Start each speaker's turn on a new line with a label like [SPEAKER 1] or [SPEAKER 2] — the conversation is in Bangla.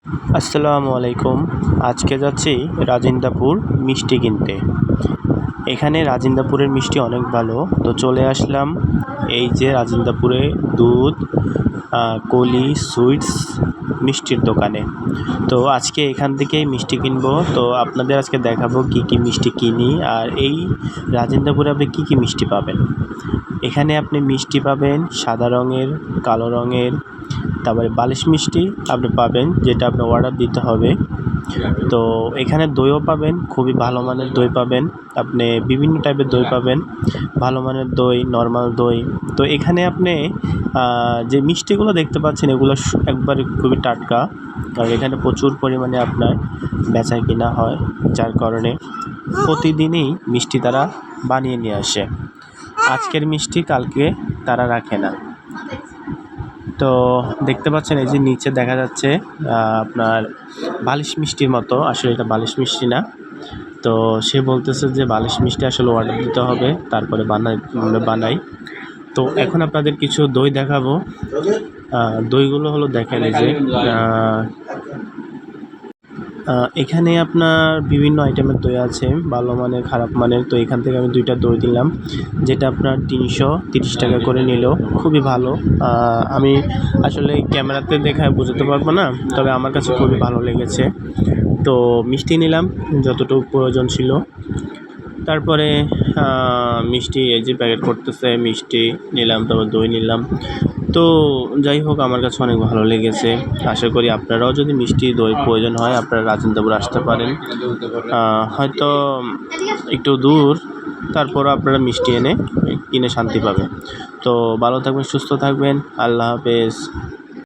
[SPEAKER 1] আসসালামু আলাইকুম। আজকে যাচ্ছি রাজিন্দাপুর মিষ্টি কিনতে। এখানে রাজিন্দাপুরের মিষ্টি অনেক ভালো। তো চলে আসলাম এই যে রাজিন্দাপুরে দুধ কলি সুইটস মিষ্টির দোকানে। তো আজকে এখান থেকেই মিষ্টি কিনবো। তো আপনাদের আজকে দেখাবো কি কি মিষ্টি কিনি আর এই রাজিন্দাপুরে আপনি কি কি মিষ্টি পাবেন। এখানে আপনি মিষ্টি পাবেন সাদা রঙের, কালো রঙের, তারপরে বালিশ মিষ্টি আপনি পাবেন, যেটা আপনার অর্ডার দিতে হবে। তো এখানে দইও পাবেন, খুবই ভালো মানের দই পাবেন। আপনি বিভিন্ন টাইপের দই পাবেন, ভালো মানের দই, নর্মাল দই। তো এখানে আপনি যে মিষ্টিগুলো দেখতে পাচ্ছেন এগুলো একবারে খুবই টাটকা, কারণ এখানে প্রচুর পরিমাণে আপনার বেচা কিনা হয়, যার কারণে প্রতিদিনই মিষ্টি তারা বানিয়ে নিয়ে আসে। আজকের মিষ্টি কালকে তারা রাখে না। তো দেখতে পাচ্ছেন এই যে নিচে দেখা যাচ্ছে আপনার বালিশ মিষ্টির মতো, আসলে এটা বালিশ মিষ্টি না। তো সে বলতেছে যে বালিশ মিষ্টি আসলে অর্ডার দিতে হবে, তারপরে বানাই। তো এখন আপনাদের কিছু দই দেখাবো। দইগুলো হলো দেখেন এই যে এখানে আপনার বিভিন্ন আইটেমের দই আছে, ভালো মানের, খারাপ মানের। তো এখান থেকে আমি 2টা দই দিলাম, যেটা আপনার 330 টাকা করে নিল। খুবই ভালো। আমি আসলে ক্যামেরাতে দেখায় বোঝাতে পারবো না, তবে আমার কাছে খুবই ভালো লেগেছে। তো মিষ্টি নিলাম যতটুকু প্রয়োজন ছিল। তারপরে মিষ্টি এই যে প্যাকেট করতেছে, মিষ্টি নিলাম, তারপর দই নিলাম। তো যাই হোক, আমার কাছে অনেক ভালো লেগেছে। আশা করি আপনারাও যদি মিষ্টি দই প্রয়োজন হয় আপনারা রাজেন্দ্রপুর আসতে পারেন। হয়তো একটু দূর, তারপরও আপনারা মিষ্টি এনে কিনে শান্তি পাবেন। তো ভালো থাকবেন, সুস্থ থাকবেন। আল্লাহ হাফেজ।